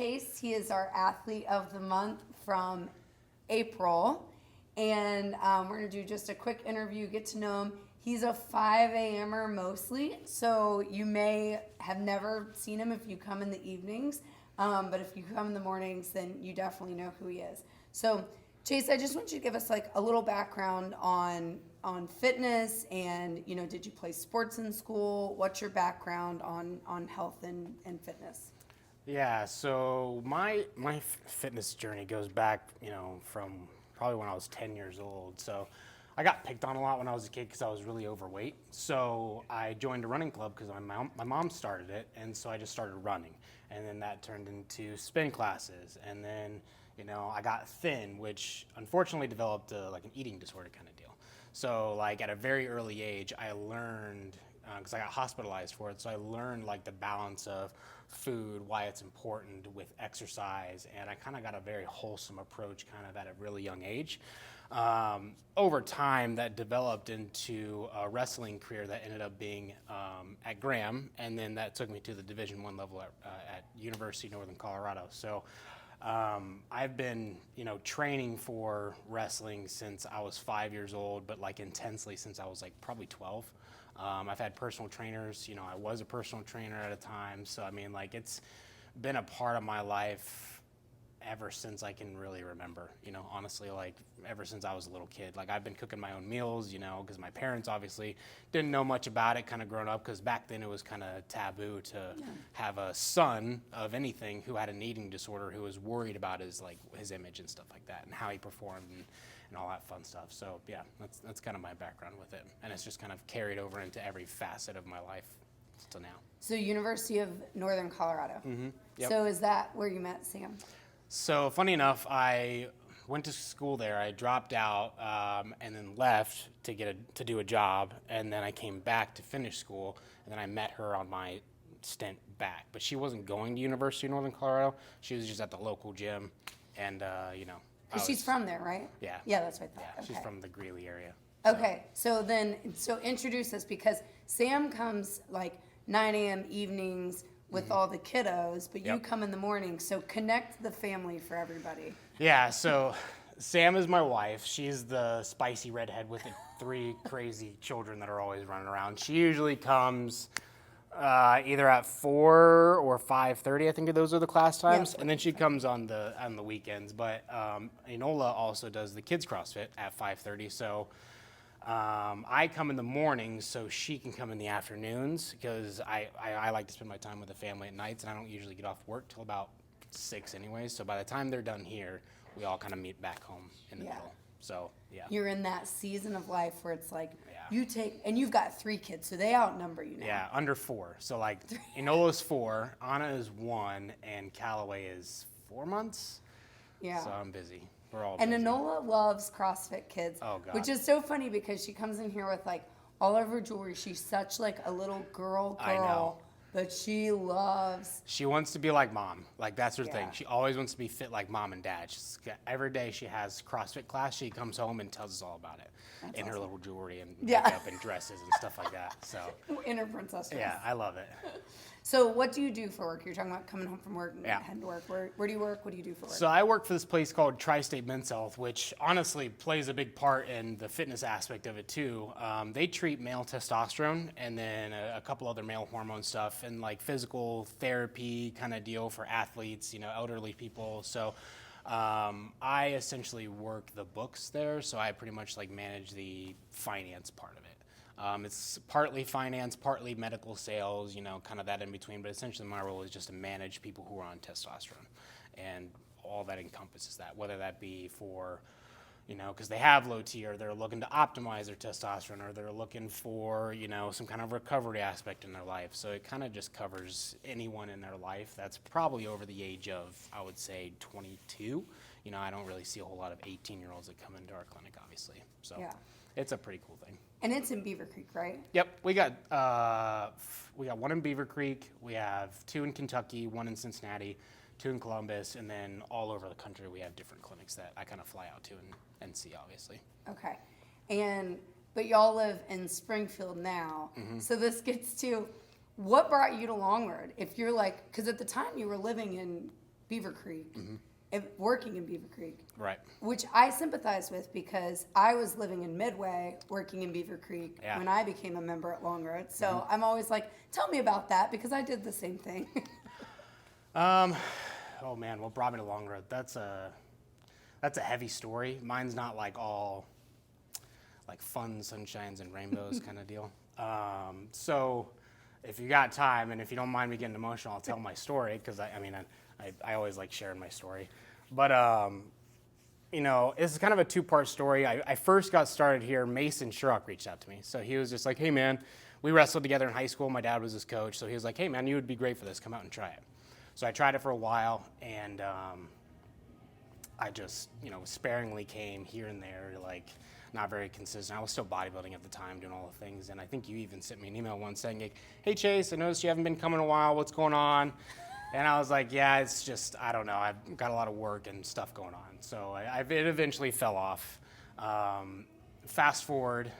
Chase. He is our athlete of the month from April. And we're going to do just a quick interview, get to know him. He's a 5 a.m.er mostly, so you may have never seen him if you come in the evenings. But if you come in the mornings, then you definitely know who he is. So, Chase, I just want you to give us like a little background on fitness and, you know, did you play sports in school? What's your background on health and fitness? Yeah, so my fitness journey goes back, you know, from probably when I was 10 years old. So I got picked on a lot when I was a kid because I was really overweight. So I joined a running club because my mom started it, and so I just started running. And then that turned into spin classes. And then, you know, I got thin, which unfortunately developed like an eating disorder kind of deal. So like at a very early age, I learned, because I got hospitalized for it, so I learned like the balance of food, why it's important with exercise, and I kind of got a very wholesome approach kind of at a really young age. Over time, that developed into a wrestling career that ended up being at Graham, and then that took me to the Division I level at University of Northern Colorado. So I've been, you know, training for wrestling since I was 5 years old, but like intensely since I was like probably 12. I've had personal trainers, you know, I was a personal trainer at a time. So, I mean, like, it's been a part of my life ever since I can really remember, you know, honestly, like, ever since I was a little kid. Like, I've been cooking my own meals, you know, because my parents obviously didn't know much about it kind of growing up, because back then it was kind of taboo to have a son of anything who had an eating disorder who was worried about his image and stuff like that and how he performed and all that fun stuff. So yeah, that's kind of my background with it, and it's just kind of carried over into every facet of my life till now. So University of Northern Colorado. Mm-hmm. Yep. So is that where you met Sam? So funny enough, I went to school there. I dropped out and then left to do a job, and then I came back to finish school, and then I met her on my stint back. But she wasn't going to University of Northern Colorado. She was just at the local gym, and you know. Because she's from there, right? Yeah. Yeah, that's what I thought. Yeah, okay. She's from the Greeley area. Okay, so introduce us, because Sam comes like 9 a.m. evenings with all the kiddos, but you come in the morning. So connect the family for everybody. Yeah, so Sam is my wife. She's the spicy redhead with the 3 crazy children that are always running around. She usually comes either at 4 or 5:30. I think those are the class times, and then she comes on the weekends. But Enola also does the kids CrossFit at 5:30. So I come in the mornings so she can come in the afternoons, because I like to spend my time with the family at nights, and I don't usually get off work till about 6 anyways. So by the time they're done here, we all kind of meet back home in the middle. So yeah. You're in that season of life where it's like and you've got 3 kids, so they outnumber you now. Yeah, under 4. So like Enola's 4, Anna is 1, and Callaway is 4 months. Yeah. So I'm busy. We're all and busy. Enola loves CrossFit Kids. Oh, God. Which is so funny because she comes in here with like all of her jewelry. She's such like a little girl. I know. But she loves. She wants to be like mom. Like, that's her thing. She always wants to be fit like mom and dad. Every day she has CrossFit class. She comes home and tells us all about it. That's in awesome. Her little jewelry and makeup and dresses and stuff like that. So in her princess dress. Yeah, I love it. So what do you do for work? You're talking about coming home from work and heading to work. Where do you work? What do you do for work? So I work for this place called Tri-State Men's Health, which honestly plays a big part in the fitness aspect of it too. They treat male testosterone and then a couple other male hormone stuff and like physical therapy kind of deal for athletes, you know, elderly people. So I essentially work the books there. So I pretty much like manage the finance part of it. It's partly finance, partly medical sales, you know, kind of that in between. But essentially my role is just to manage people who are on testosterone and all that encompasses that, whether that be for, you know, because they have low T or they're looking to optimize their testosterone or they're looking for, you know, some kind of recovery aspect in their life. So it kind of just covers anyone in their life that's probably over the age of, I would say, 22. You know, I don't really see a whole lot of 18-year-olds that come into our clinic, obviously. So it's a pretty cool thing. And it's in Beaver Creek, right? Yep, we got 1 in Beaver Creek. We have 2 in Kentucky, 1 in Cincinnati, 2 in Columbus, and then all over the country we have different clinics that I kind of fly out to and see, obviously. Okay, but y'all live in Springfield now, so this gets to what brought you to Longwood? If you're like, because at the time you were living Beaver Creek, working in Beaver Creek. Right. Which I sympathize with because I was living in Midway, working in Beaver Creek when I became a member at Long Road. So I'm always like, tell me about that because I did the same thing. Oh man, what brought me to Long Road? That's a heavy story. Mine's not like all like fun sunshines and rainbows kind of deal. So if you got time and if you don't mind me getting emotional, I'll tell my story because I always like sharing my story. But it's kind of a two-part story. I first got started here. Mason Sherrock reached out to me. So he was just like, hey man, we wrestled together in high school. My dad was his coach. So he was like, hey man, you would be great for this. Come out and try it. So I tried it for a while and I just, sparingly came here and there, like not very consistent. I was still bodybuilding at the time, doing all the things. And I think you even sent me an email once saying, like, hey Chase, I noticed you haven't been coming in a while. What's going on? And I was like, yeah, it's just, I don't know. I've got a lot of work and stuff going on. So it eventually fell off. Fast forward,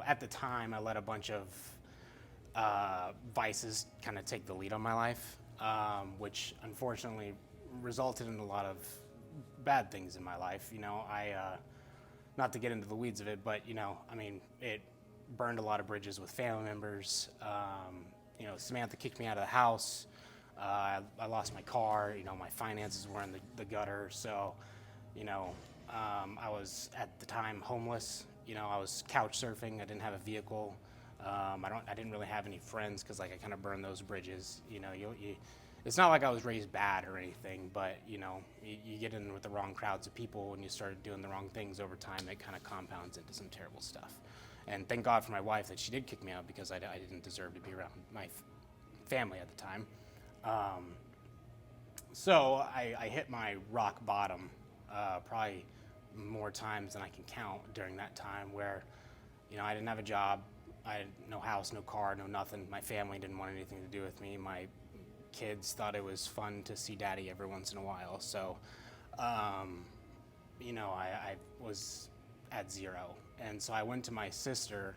at the time I let a bunch of vices kind of take the lead on my life, which unfortunately resulted in a lot of bad things in my life. Not to get into the weeds of it, but it burned a lot of bridges with family members. Samantha kicked me out of the house. I lost my car. My finances were in the gutter. So, I was at the time homeless. I was couch surfing. I didn't have a vehicle. I didn't really have any friends because I kind of burned those bridges. It's not like I was raised bad or anything, but you get in with the wrong crowds of people and you start doing the wrong things over time. It kind of compounds into some terrible stuff. And thank God for my wife that she did kick me out because I didn't deserve to be around my family at the time. So I hit my rock bottom probably more times than I can count during that time where, I didn't have a job. I had no house, no car, no nothing. My family didn't want anything to do with me. My kids thought it was fun to see daddy every once in a while. So, I was at zero. And so I went to my sister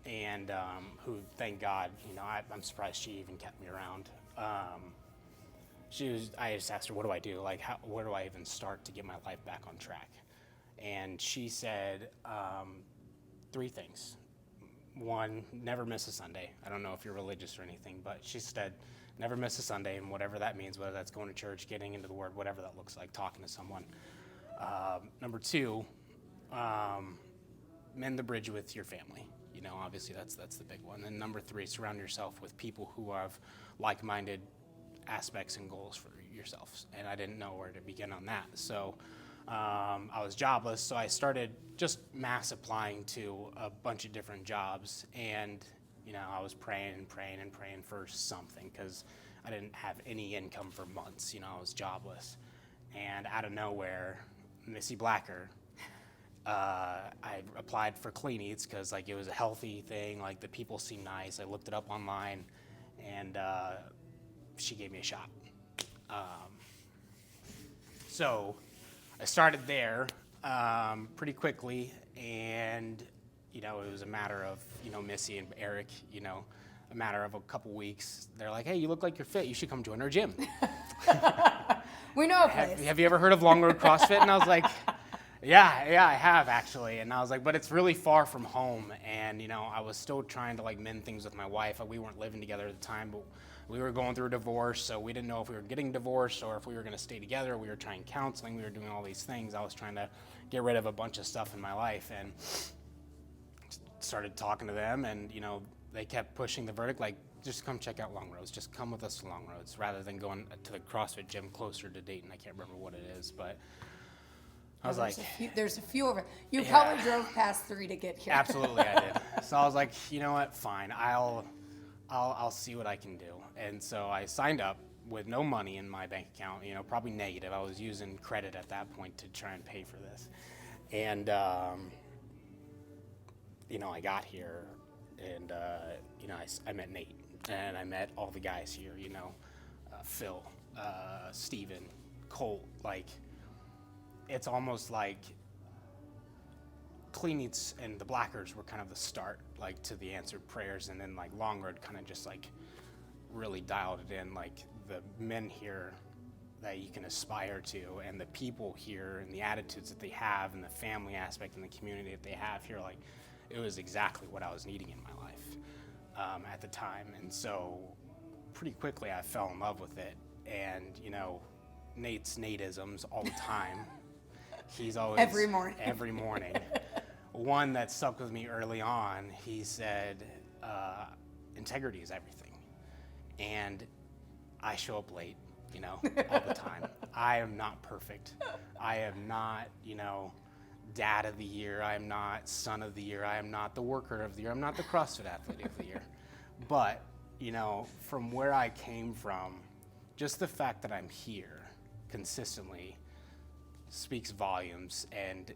and who, thank God, I'm surprised she even kept me around. I just asked her, what do I do? Like, where do I even start to get my life back on track? And she said 3 things. 1, never miss a Sunday. I don't know if you're religious or anything, but she said, never miss a Sunday, and whatever that means, whether that's going to church, getting into the Word, whatever that looks like, talking to someone. Number 2, mend the bridge with your family. Obviously that's the big one. And number 3, surround yourself with people who have like-minded aspects and goals for yourself. And I didn't know where to begin on that. So I was jobless, so I started just mass applying to a bunch of different jobs. And, I was praying for something because I didn't have any income for months. I was jobless. And out of nowhere, Missy Blacker, I applied for Clean Eats because it was a healthy thing. The people seemed nice. I looked it up online, and she gave me a shot. So I started there pretty quickly, and it was a matter of Missy and Eric. A matter of a couple weeks. They're like, "Hey, you look like you're fit. You should come join our gym." We know a place. Have you ever heard of Long Road CrossFit? And I was like, Yeah, I have actually. And I was like, but it's really far from home. And, I was still trying to mend things with my wife. We weren't living together at the time, but we were going through a divorce. So we didn't know if we were getting divorced or if we were going to stay together. We were trying counseling. We were doing all these things. I was trying to get rid of a bunch of stuff in my life and started talking to them. And, they kept pushing the verdict, just come check out Long Roads. Just come with us to Long Roads rather than going to the CrossFit gym closer to Dayton. I can't remember what it is, but I was there's a few over. You probably drove past 3 to get here. Absolutely, I did. So I was like, you know what? Fine. I'll see what I can do. And so I signed up with no money in my bank account. Probably negative. I was using credit at that point to try and pay for this. And I got here, and I met Nate, and I met all the guys here. Phil, Steven, Colt. It's almost like Clean Eats and the Blackers were kind of the start, to the answered prayers, and then Long Road kind of just really dialed it in. The men here, that you can aspire to, and the people here and the attitudes that they have and the family aspect and the community that they have here, like it was exactly what I was needing in my life at the time. And so pretty quickly I fell in love with it. And Nate's Nateisms all the time. He's always every morning. One that stuck with me early on, he said, integrity is everything. And I show up late, all the time. I am not perfect. I am not, dad of the year. I am not son of the year. I am not the worker of the year. I'm not the CrossFit athlete of the year. But, from where I came from, just the fact that I'm here consistently speaks volumes. And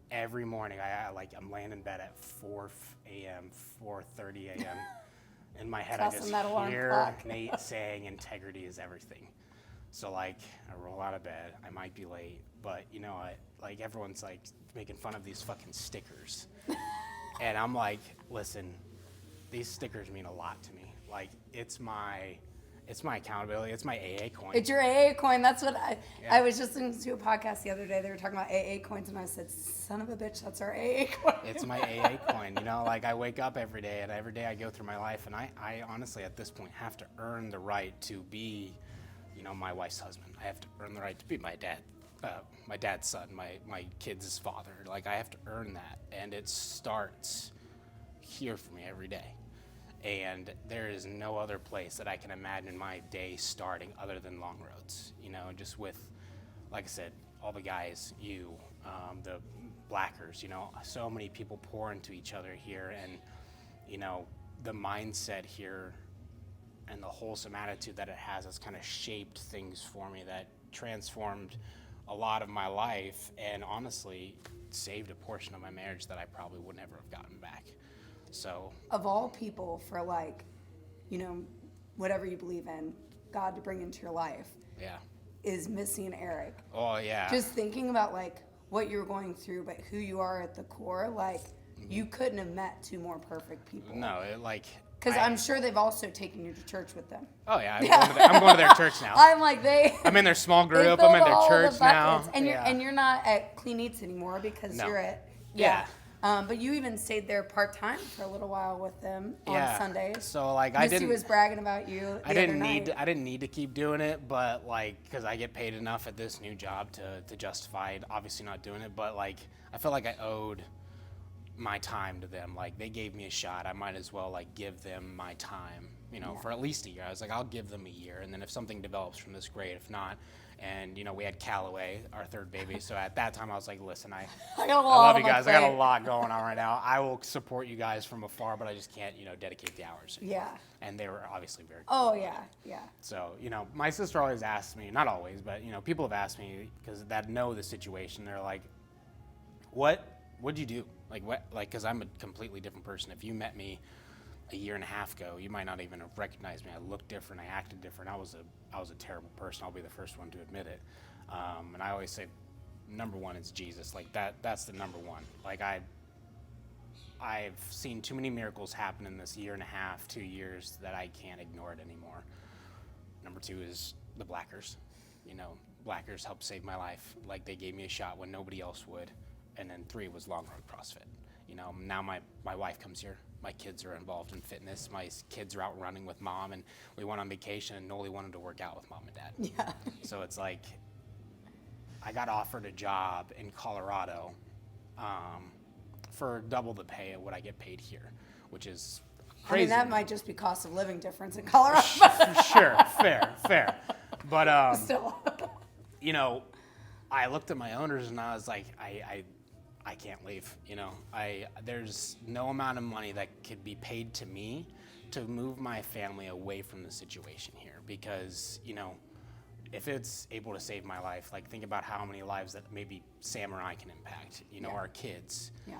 every morning I'm laying in bed at 4 a.m., 4:30 a.m. In my head, I just hear Nate saying integrity is everything. So I roll out of bed. I might be late, but everyone's making fun of these fucking stickers. And I'm like, listen, these stickers mean a lot to me. It's my accountability. It's my AA coin. It's your AA coin. That's what I was just listening to a podcast the other day. They were talking about AA coins, and I said, son of a bitch, that's our AA coin. It's my AA coin. I wake up every day, and every day I go through my life, and I honestly, at this point, have to earn the right to be, my wife's husband. I have to earn the right to be my dad, my dad's son, my kid's father. I have to earn that, and it starts here for me every day. And there is no other place that I can imagine my day starting other than Long Roads, just with, like I said, all the guys, the Blackers, so many people pour into each other here. And, the mindset here and the wholesome attitude that it has kind of shaped things for me that transformed a lot of my life and honestly saved a portion of my marriage that I probably would never have gotten back. So, of all people for whatever you believe in, God to bring into your life, is missing Eric. Oh yeah. Just thinking about what you're going through, but who you are at the core, you couldn't have met two more perfect people. No, because I'm sure they've also taken you to church with them. Oh yeah, I'm going to their church now. I'm in their small group. I'm in their church now. And you're not at Clean Eats anymore because you're at but you even stayed there part-time for a little while with them on Sundays. So Missy was bragging about you I didn't need to keep doing it, but because I get paid enough at this new job to justify obviously not doing it, but I felt like I owed my time to them. They gave me a shot. I might as well give them my time, for at least a year. I was I'll give them a year, and then if something develops from this, great. If not, and we had Callaway, our third baby. So at that time, I was listen, I love you guys. I got a lot going on right now. I will support you guys from afar, but I just can't, dedicate the hours anymore. Yeah. And they were obviously very cool. Oh yeah, yeah. So my sister always asks me, not always, but people have asked me that know the situation. They're like, what'd you do? Because I'm a completely different person. If you met me a year and a half ago, you might not even have recognized me. I looked different. I acted different. I was a terrible person. I'll be the first one to admit it. And I always say, number one is Jesus. That's the number one. I've seen too many miracles happen in this year and a half, 2 years, that I can't ignore it anymore. Number two is the Blackers. Blackers helped save my life. They gave me a shot when nobody else would. And then 3 was Long Road CrossFit. Now my wife comes here. My kids are involved in fitness. My kids are out running with mom, and we went on vacation, and Noli wanted to work out with mom and dad. Yeah. So it's I got offered a job in Colorado for double the pay of what I get paid here, which is crazy. That might just be cost of living difference in Colorado. Sure, fair. But, still. I looked at my owners, and I was like, I can't leave, there's no amount of money that could be paid to me to move my family away from the situation here, because, if it's able to save my life, think about how many lives that maybe Sam or I can impact, our kids. Yeah.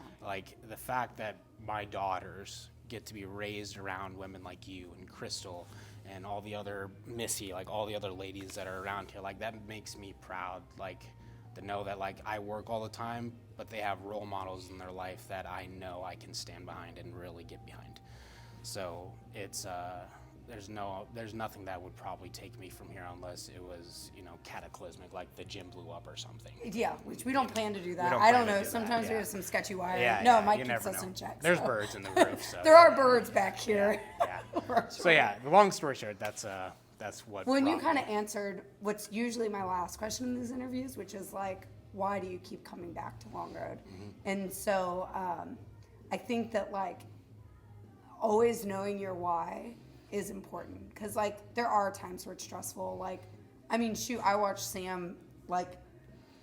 The fact that my daughters get to be raised around women like you and Crystal and all the other Missy, all the other ladies that are around here, that makes me proud, to know that I work all the time, but they have role models in their life that I know I can stand behind and really get behind. So it's there's nothing that would probably take me from here unless it was, cataclysmic, like the gym blew up or something. Yeah, which we don't plan to do that. don't I plan don't to know. do that, Sometimes we yeah. have some sketchy wiring. Yeah, No, yeah, Mike you keeps never us know. in check. There's so. birds in the roof, so There are birds back here. Yeah. So yeah, the long story short, that's what. When you brought kind me. of answered what's usually my last question in these interviews, which is like, why do you keep coming back to Long Road? And so I think that like always knowing your why is important, because like there are times where it's stressful. Like, I mean, shoot, I watch Sam like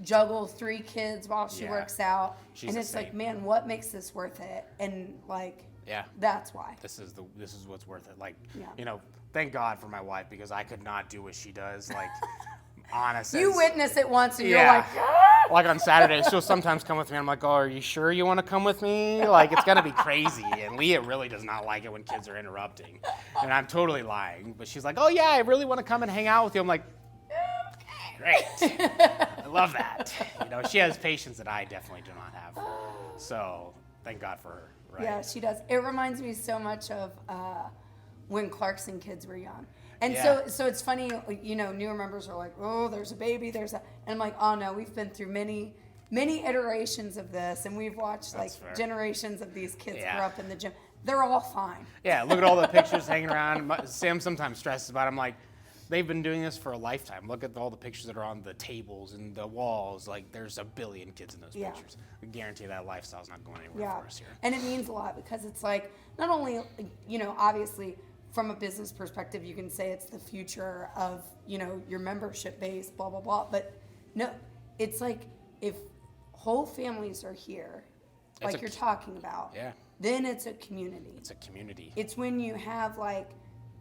juggle 3 kids while she Yeah. works out, She's and a it's like, saint. man, what makes this worth it? And like, Yeah. that's why. This is what's worth it. Like, Yeah. thank God for my wife, because I could not do what she does. Like, honestly. You witness it once, and you're Yeah. like, ah! Like on Saturdays, she'll sometimes come with me. I'm like, oh, are you sure you want to come with me? Like, it's gonna be crazy. And Leah really does not like it when kids are interrupting, and I'm totally lying. But she's like, oh yeah, I really want to come and hang out with you. I'm like, great, I love that. She has patience that I definitely do not have. So thank God for her. Right? Yeah, she does. It reminds me so much of when Clarkson kids were young. And Yeah. so it's funny, newer members are like, oh, there's a baby, and I'm like, oh no, we've been through many iterations of this, and we've watched That's like fair. generations of these kids Yeah. grow up in the gym. They're all fine. Yeah, look at all the pictures hanging around. Sam sometimes stresses about it. I'm like, they've been doing this for a lifetime. Look at all the pictures that are on the tables and the walls. Like, there's a billion kids in those Yeah. pictures. I guarantee that lifestyle's not going anywhere Yeah. for us here. And it means a lot, because it's like, not only, obviously from a business perspective, you can say it's the future of, your membership base, blah, blah, blah. But no, it's like if whole families are here, It's like a you're talking about, Yeah, then it's a community. it's a community. It's when you have like,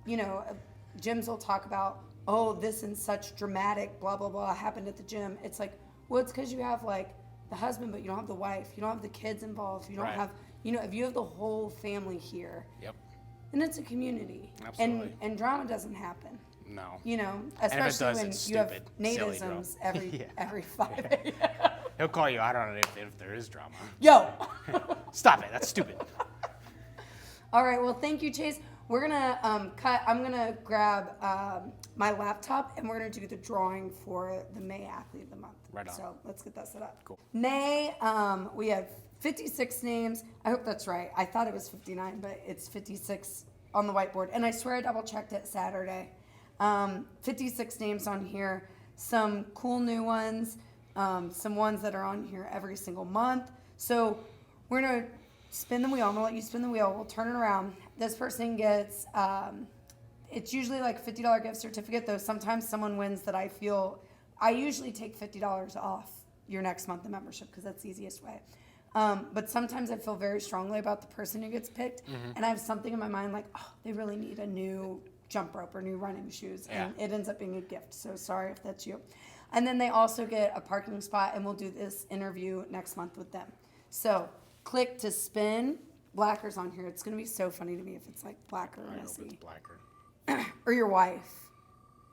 gyms will talk about, oh, this and such dramatic blah, blah, blah happened at the gym. It's like, well, it's because you have like the husband, but you don't have the wife. You don't have the kids involved. You don't Right. have, if you have the whole family here, Yep. then it's a community. Absolutely. And drama doesn't happen. No. Especially does, when it's you have stupid, silly drama. Natisms every Yeah. every 5 a.m. He'll call you out on it if there is drama. Yo! Stop it. That's stupid. All right, well, thank you, Chase. We're gonna cut. I'm gonna grab my laptop, and we're gonna do the drawing for the May Athlete of the Month. Right on. So let's get that set up. Cool. May, we have 56 names. I hope that's right. I thought it was 59, but it's 56 on the whiteboard. And I swear I double checked it Saturday. 56 names on here. Some cool new ones. Some ones that are on here every single month. So we're gonna spin the wheel. I'm gonna let you spin the wheel. We'll turn it around. This person gets, it's usually like a $50 gift certificate, though sometimes someone wins that I usually take $50 off your next month of membership, because that's the easiest way. But sometimes I feel very strongly about the person who gets picked, and I have something in my mind like, oh, they really need a new jump rope or new running shoes, and it ends up being a gift. So sorry if that's you. And then they also get a parking spot, and we'll do this interview next month with them. So click to spin. Blacker's on here. It's going to be so funny to me if it's like Blacker or I hope it's Missy. blacker. Or your wife.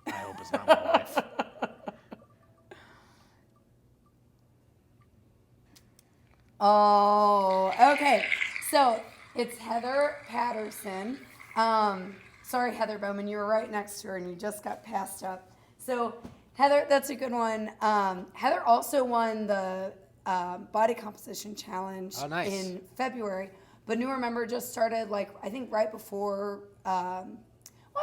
I hope it's not my wife. Oh, okay. So it's Heather Patterson. Sorry, Heather Bowman, you were right next to her and you just got passed up. So Heather, that's a good one. Heather also won the body composition challenge in February, but newer member just started I think right before, I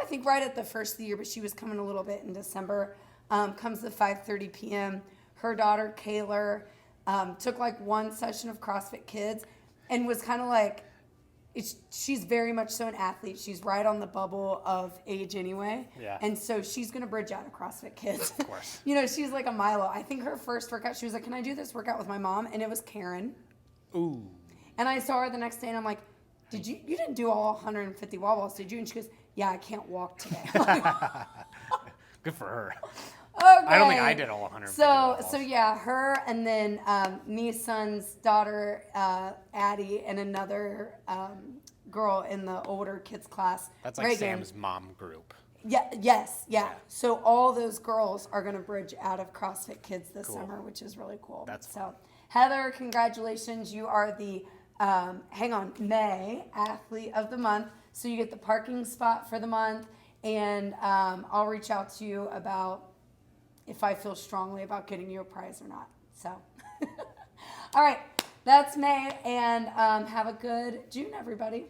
think right at the first of the year, but she was coming a little bit in December. Comes to 5:30 p.m. Her daughter, Kayla, took one session of CrossFit Kids and was kind of she's very much so an athlete. She's right on the bubble of age anyway. Yeah. And so she's going to bridge out of CrossFit Kids. Of course. She's like a Milo. I think her first workout, she was like, can I do this workout with my mom? And it was Karen. Ooh. And I saw her the next day and I'm like, you didn't do all 150 wall balls, did you? And she goes, yeah, I can't walk today. Good for her. Okay. I don't think I did all 150 wall balls. So yeah, her and then Nissan's daughter, Addie, and another girl in the older kids class. That's like Reagan. Sam's mom group. Yeah. Yes. Yeah. So all those girls are going to bridge out of CrossFit Kids this Cool. summer, which is really cool. That's so. Heather, congratulations! You are the May Athlete of the Month. So you get the parking spot for the month. and I'll reach out to you about if I feel strongly about getting you a prize or not. So, all right, that's May, and have a good June, everybody.